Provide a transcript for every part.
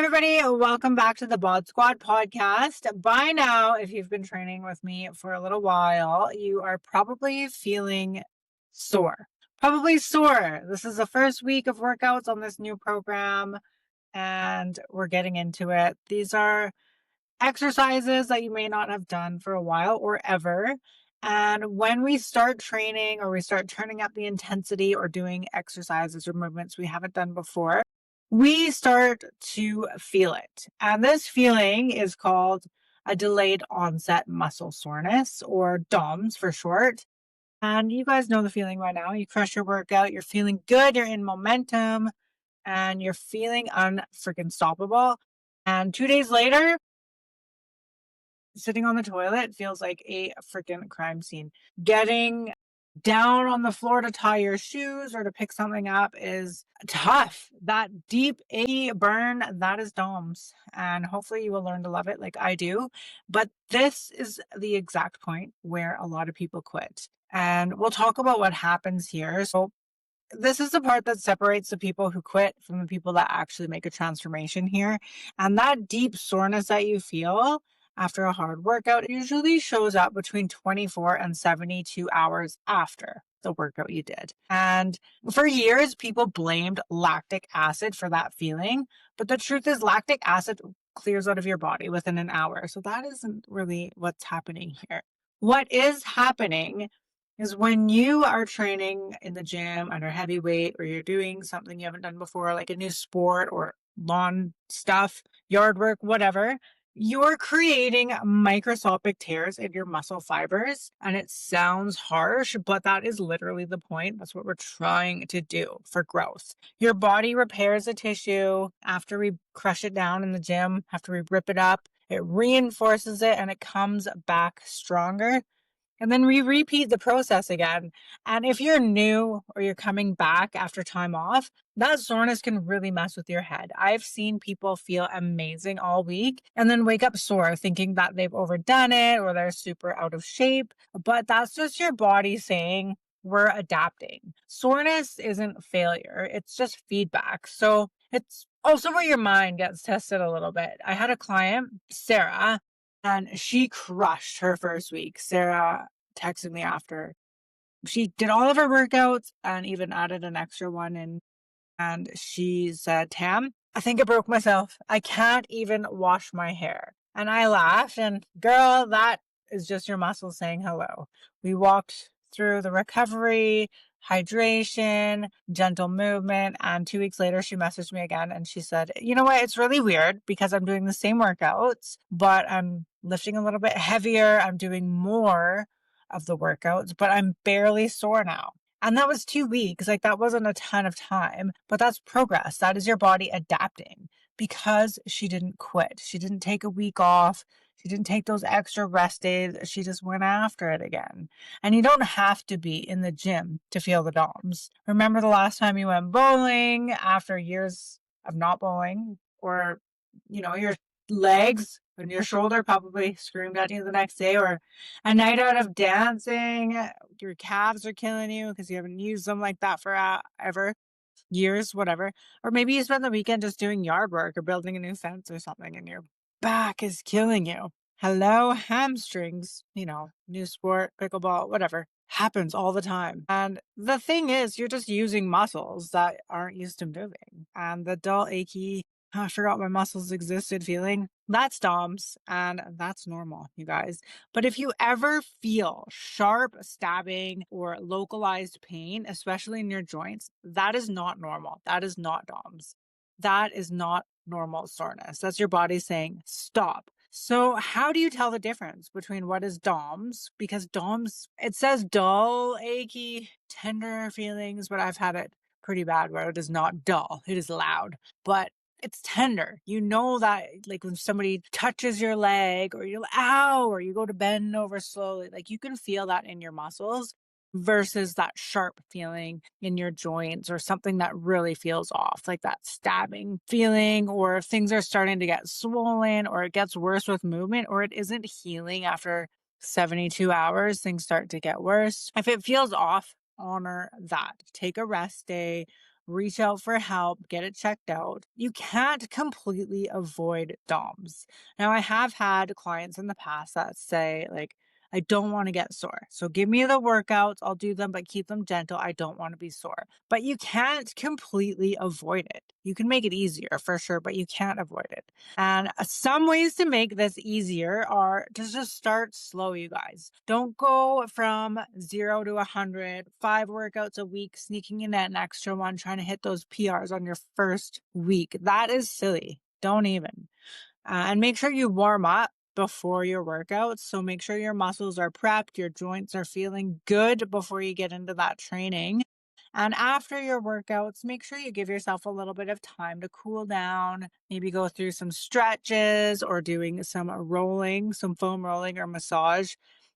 everybody. Welcome back to the Bod Squad podcast. By now, if you've been training with me for a little while, you are probably feeling sore. Probably sore. This is the first week of workouts on this new program, and we're getting into it. These are exercises that you may not have done for a while or ever. And when we start training or we start turning up the intensity or doing exercises or movements we haven't done before, we start to feel it. And this feeling is called a delayed onset muscle soreness, or DOMS for short. And you guys know the feeling by now. You crush your workout, you're feeling good, you're in momentum, and you're feeling unfreaking stoppable. And 2 days later, sitting on the toilet feels like a freaking crime scene. Getting down on the floor to tie your shoes or to pick something up is tough. That deep, achy burn, that is DOMS. And hopefully you will learn to love it like I do. But this is the exact point where a lot of people quit. And we'll talk about what happens here. So this is the part that separates the people who quit from the people that actually make a transformation here. And that deep soreness that you feel after a hard workout usually shows up between 24 and 72 hours after the workout you did. And for years, people blamed lactic acid for that feeling. But the truth is, lactic acid clears out of your body within an hour. So that isn't really what's happening here. What is happening is when you are training in the gym under heavy weight, or you're doing something you haven't done before, like a new sport or lawn stuff, yard work, whatever, you're creating microscopic tears in your muscle fibers. And it sounds harsh, but that is literally the point. That's what we're trying to do for growth. Your body repairs a tissue after we crush it down in the gym, after we rip it up. It reinforces it and it comes back stronger. And then we repeat the process again. And if you're new or you're coming back after time off, that soreness can really mess with your head. I've seen people feel amazing all week and then wake up sore thinking that they've overdone it or they're super out of shape. But that's just your body saying, we're adapting. Soreness isn't failure, it's just feedback. So it's also where your mind gets tested a little bit. I had a client, Sarah, and she crushed her first week. Sarah texted me after. She did all of her workouts and even added an extra one in. And she said, Tam, I think I broke myself. I can't even wash my hair. And I laughed, and girl, that is just your muscles saying hello. We walked through the recovery, hydration, gentle movement. And 2 weeks later, she messaged me again and she said, you know what? It's really weird because I'm doing the same workouts, but I'm lifting a little bit heavier. I'm doing more of the workouts, but I'm barely sore now. And that was 2 weeks. Like, that wasn't a ton of time, but that's progress. That is your body adapting because she didn't quit. She didn't take a week off. She didn't take those extra rest days. She just went after it again. And you don't have to be in the gym to feel the DOMS. Remember the last time you went bowling after years of not bowling, or, your legs and your shoulder probably screamed at you the next day, or a night out of dancing, your calves are killing you because you haven't used them like that for ever, years, whatever. Or maybe you spent the weekend just doing yard work or building a new fence or something and your back is killing you. Hello, hamstrings, new sport, pickleball, whatever. Happens all the time. And the thing is, you're just using muscles that aren't used to moving. And the dull, achy, I forgot my muscles existed feeling, that's DOMS, and that's normal, you guys. But if you ever feel sharp stabbing or localized pain, especially in your joints, that is not normal. That is not DOMS. That is not normal soreness. That's your body saying, stop. So how do you tell the difference between what is DOMS? Because DOMS, it says dull, achy, tender feelings, but I've had it pretty bad where it is not dull. It is loud, but it's tender. You know that, like, when somebody touches your leg or you're ow, or you go to bend over slowly, like, you can feel that in your muscles versus that sharp feeling in your joints or something that really feels off, like that stabbing feeling, or if things are starting to get swollen or it gets worse with movement or it isn't healing after 72 hours, things start to get worse. If it feels off, honor that. Take a rest day, reach out for help, get it checked out. You can't completely avoid DOMS. Now, I have had clients in the past that say, like, I don't want to get sore. So give me the workouts, I'll do them, but keep them gentle. I don't want to be sore. But you can't completely avoid it. You can make it easier for sure, but you can't avoid it. And some ways to make this easier are to just start slow, you guys. Don't go from 0 to 100, 5 workouts a week, sneaking in an extra one, trying to hit those PRs on your first week. That is silly. Don't even. And make sure you warm up before your workouts. So make sure your muscles are prepped, your joints are feeling good before you get into that training. And after your workouts, make sure you give yourself a little bit of time to cool down, maybe go through some stretches or doing some rolling, some foam rolling or massage.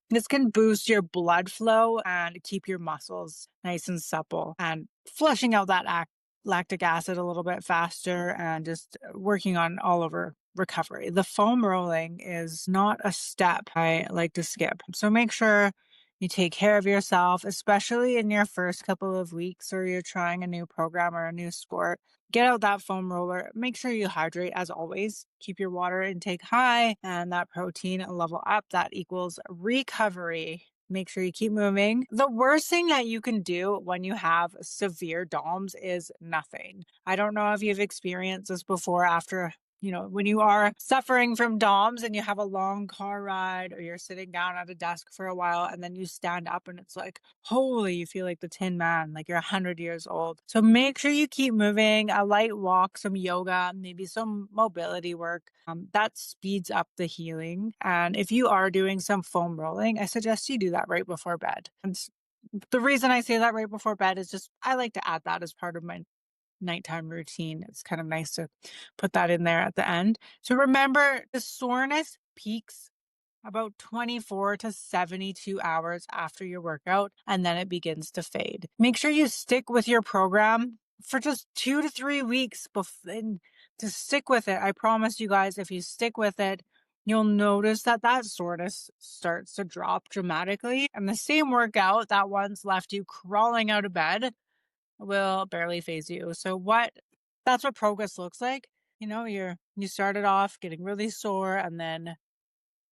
This can boost your blood flow and keep your muscles nice and supple and flushing out that lactic acid a little bit faster and just working on all over recovery. The foam rolling is not a step I like to skip. So make sure you take care of yourself, especially in your first couple of weeks or you're trying a new program or a new sport. Get out that foam roller. Make sure you hydrate as always. Keep your water intake high and that protein level up. That equals recovery. Make sure you keep moving. The worst thing that you can do when you have severe DOMS is nothing. I don't know if you've experienced this before after when you are suffering from DOMS and you have a long car ride or you're sitting down at a desk for a while and then you stand up and it's like, holy, you feel like the Tin Man, like you're 100 years old. So make sure you keep moving, a light walk, some yoga, maybe some mobility work. That speeds up the healing. And if you are doing some foam rolling, I suggest you do that right before bed. And the reason I say that right before bed is just I like to add that as part of my nighttime routine. It's kind of nice to put that in there at the end. So remember, the soreness peaks about 24 to 72 hours after your workout, and then it begins to fade. Make sure you stick with your program for just 2 to 3 weeks to stick with it. I promise you guys, if you stick with it, you'll notice that soreness starts to drop dramatically. And the same workout that once left you crawling out of bed will barely phase you. So that's what progress looks like. You started off getting really sore and then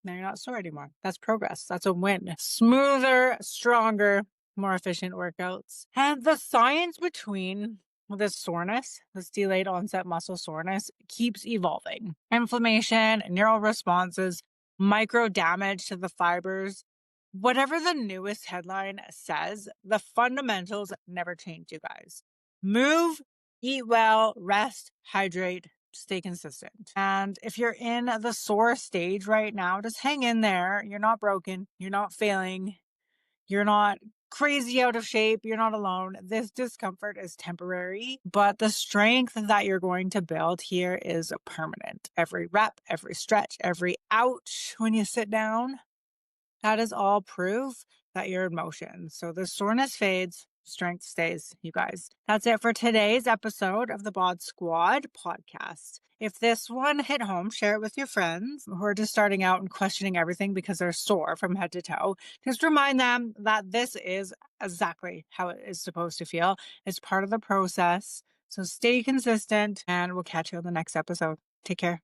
now you're not sore anymore. That's progress. That's a win. Smoother, stronger, more efficient workouts. And the science between this soreness, this delayed onset muscle soreness, keeps evolving. Inflammation, neural responses, micro damage to the fibers. Whatever the newest headline says, the fundamentals never change, you guys. Move, eat well, rest, hydrate, stay consistent. And if you're in the sore stage right now, just hang in there. You're not broken. You're not failing. You're not crazy out of shape. You're not alone. This discomfort is temporary, but the strength that you're going to build here is permanent. Every rep, every stretch, every ouch when you sit down, that is all proof that you're in motion. So the soreness fades, strength stays, you guys. That's it for today's episode of the Bod Squad podcast. If this one hit home, share it with your friends who are just starting out and questioning everything because they're sore from head to toe. Just remind them that this is exactly how it is supposed to feel. It's part of the process. So stay consistent and we'll catch you on the next episode. Take care.